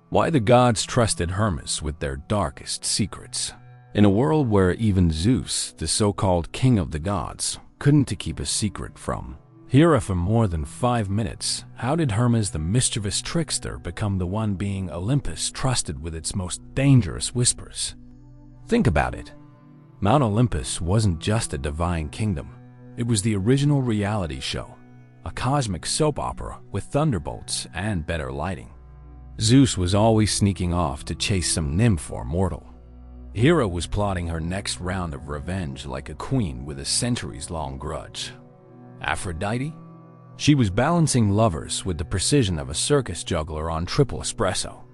Why the gods trusted Hermes with their darkest secrets. In a world where even Zeus, the so-called king of the gods, couldn't keep a secret from Hera for more than 5 minutes, how did Hermes the mischievous trickster become the one being Olympus trusted with its most dangerous whispers? Think about it. Mount Olympus wasn't just a divine kingdom. It was the original reality show, a cosmic soap opera with thunderbolts and better lighting. Zeus was always sneaking off to chase some nymph or mortal. Hera was plotting her next round of revenge like a queen with a centuries-long grudge. Aphrodite? She was balancing lovers with the precision of a circus juggler on triple espresso.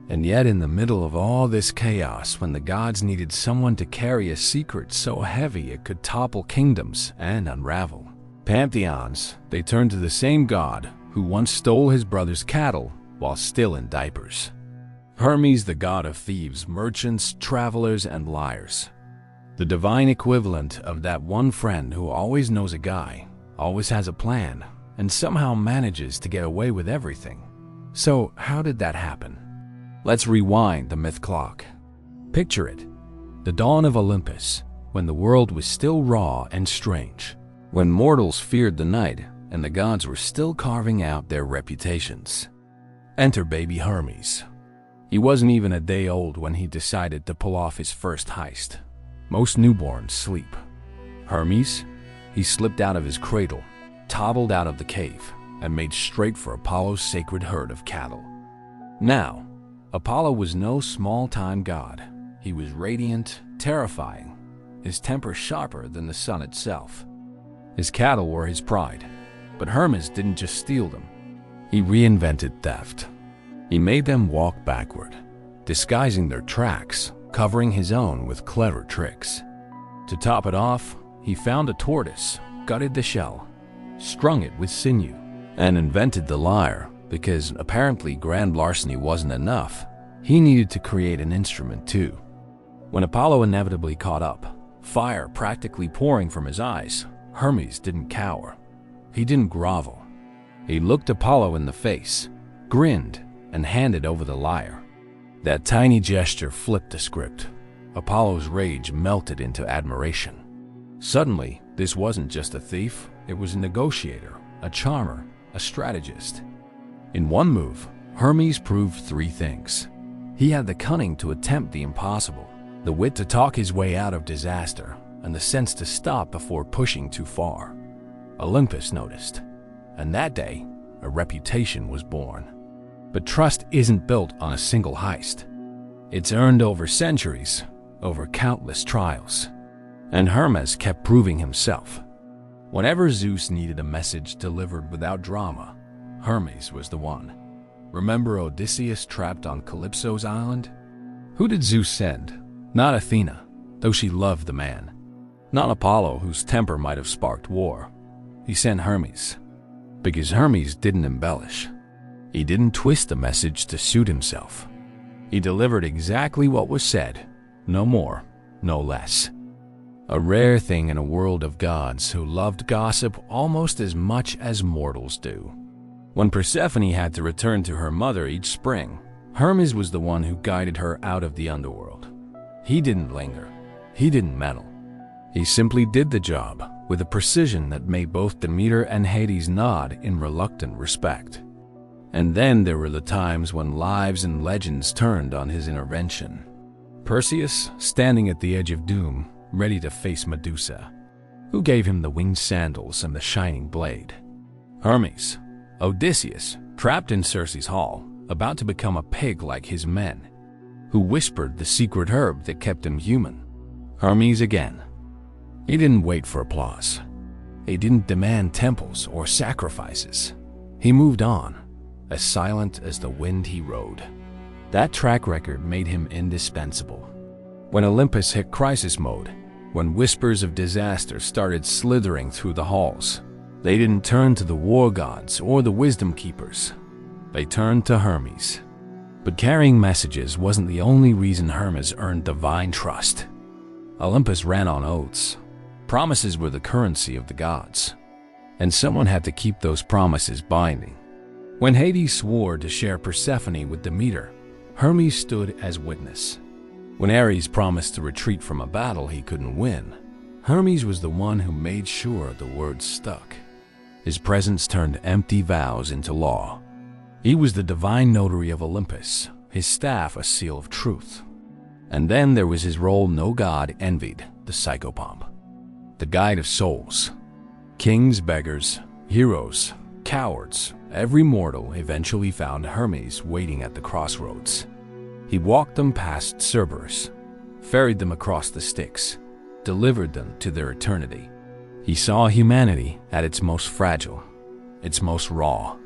And yet in the middle of all this chaos, when the gods needed someone to carry a secret so heavy it could topple kingdoms and unravel pantheons, they turned to the same god who once stole his brother's cattle while still in diapers. Hermes, the god of thieves, merchants, travelers, and liars. The divine equivalent of that one friend who always knows a guy, always has a plan, and somehow manages to get away with everything. So how did that happen? Let's rewind the myth clock. Picture it, the dawn of Olympus, when the world was still raw and strange, when mortals feared the night and the gods were still carving out their reputations. Enter baby Hermes. He wasn't even a day old when he decided to pull off his first heist. Most newborns sleep. Hermes? He slipped out of his cradle, toddled out of the cave, and made straight for Apollo's sacred herd of cattle. Now, Apollo was no small-time god. He was radiant, terrifying, his temper sharper than the sun itself. His cattle were his pride, but Hermes didn't just steal them. He reinvented theft. He made them walk backward, disguising their tracks, covering his own with clever tricks. To top it off, he found a tortoise, gutted the shell, strung it with sinew, and invented the lyre because apparently grand larceny wasn't enough. He needed to create an instrument too. When Apollo inevitably caught up, fire practically pouring from his eyes, Hermes didn't cower. He didn't grovel. He looked Apollo in the face, grinned, and handed over the lyre. That tiny gesture flipped the script. Apollo's rage melted into admiration. Suddenly, this wasn't just a thief, it was a negotiator, a charmer, a strategist. In one move, Hermes proved 3 things. He had the cunning to attempt the impossible, the wit to talk his way out of disaster, and the sense to stop before pushing too far. Olympus noticed, and that day, a reputation was born. But trust isn't built on a single heist. It's earned over centuries, over countless trials. And Hermes kept proving himself. Whenever Zeus needed a message delivered without drama, Hermes was the one. Remember Odysseus trapped on Calypso's island? Who did Zeus send? Not Athena, though she loved the man. Not Apollo, whose temper might have sparked war. He sent Hermes, because Hermes didn't embellish. He didn't twist the message to suit himself. He delivered exactly what was said, no more, no less. A rare thing in a world of gods who loved gossip almost as much as mortals do. When Persephone had to return to her mother each spring, Hermes was the one who guided her out of the underworld. He didn't linger. He didn't meddle. He simply did the job with a precision that made both Demeter and Hades nod in reluctant respect. And then there were the times when lives and legends turned on his intervention. Perseus, standing at the edge of doom, ready to face Medusa. Who gave him the winged sandals and the shining blade? Hermes. Odysseus, trapped in Circe's hall, about to become a pig like his men. Who whispered the secret herb that kept him human? Hermes again. He didn't wait for applause. He didn't demand temples or sacrifices. He moved on, as silent as the wind he rode. That track record made him indispensable. When Olympus hit crisis mode, when whispers of disaster started slithering through the halls, they didn't turn to the war gods or the wisdom keepers. They turned to Hermes. But carrying messages wasn't the only reason Hermes earned divine trust. Olympus ran on oaths. Promises were the currency of the gods, and someone had to keep those promises binding. When Hades swore to share Persephone with Demeter, Hermes stood as witness. When Ares promised to retreat from a battle he couldn't win, Hermes was the one who made sure the words stuck. His presence turned empty vows into law. He was the divine notary of Olympus, his staff a seal of truth. And then there was his role no god envied, the psychopomp, the guide of souls. Kings, beggars, heroes, cowards, every mortal eventually found Hermes waiting at the crossroads. He walked them past Cerberus, ferried them across the Styx, delivered them to their eternity. He saw humanity at its most fragile, its most raw.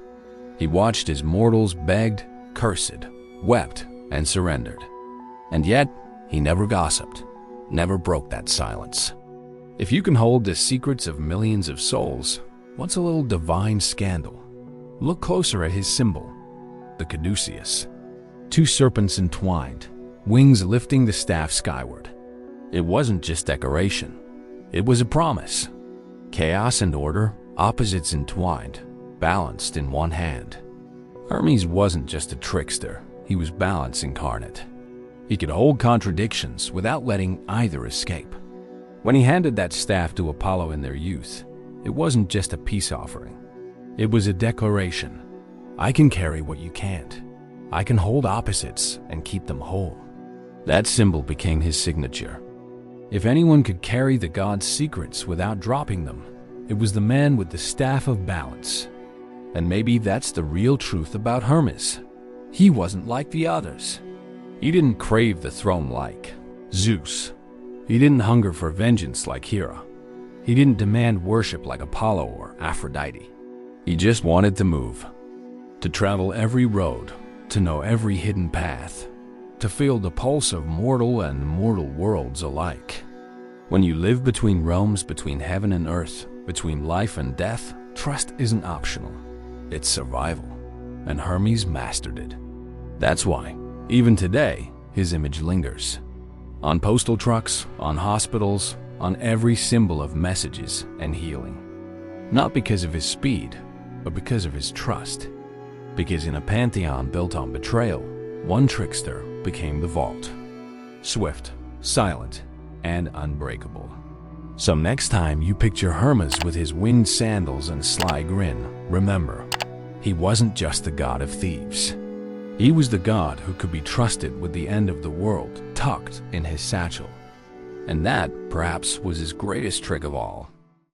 He watched as mortals begged, cursed, wept, and surrendered. And yet, he never gossiped, never broke that silence. If you can hold the secrets of millions of souls, what's a little divine scandal? Look closer at his symbol, the caduceus. Two serpents entwined, wings lifting the staff skyward. It wasn't just decoration. It was a promise. Chaos and order, opposites entwined, balanced in one hand. Hermes wasn't just a trickster. He was balance incarnate. He could hold contradictions without letting either escape. When he handed that staff to Apollo in their youth, it wasn't just a peace offering. It was a declaration. I can carry what you can't. I can hold opposites and keep them whole. That symbol became his signature. If anyone could carry the god's secrets without dropping them, it was the man with the staff of balance. And maybe that's the real truth about Hermes. He wasn't like the others. He didn't crave the throne like Zeus. He didn't hunger for vengeance like Hera. He didn't demand worship like Apollo or Aphrodite. He just wanted to move, to travel every road, to know every hidden path, to feel the pulse of mortal and mortal worlds alike. When you live between realms, between heaven and earth, between life and death, trust isn't optional. It's survival. And Hermes mastered it. That's why, even today, his image lingers. On postal trucks, on hospitals, on every symbol of messages and healing. Not because of his speed, but because of his trust. Because in a pantheon built on betrayal, one trickster became the vault. Swift, silent, and unbreakable. So next time you picture Hermes with his winged sandals and sly grin, remember, he wasn't just the god of thieves. He was the god who could be trusted with the end of the world tucked in his satchel. And that, perhaps, was his greatest trick of all.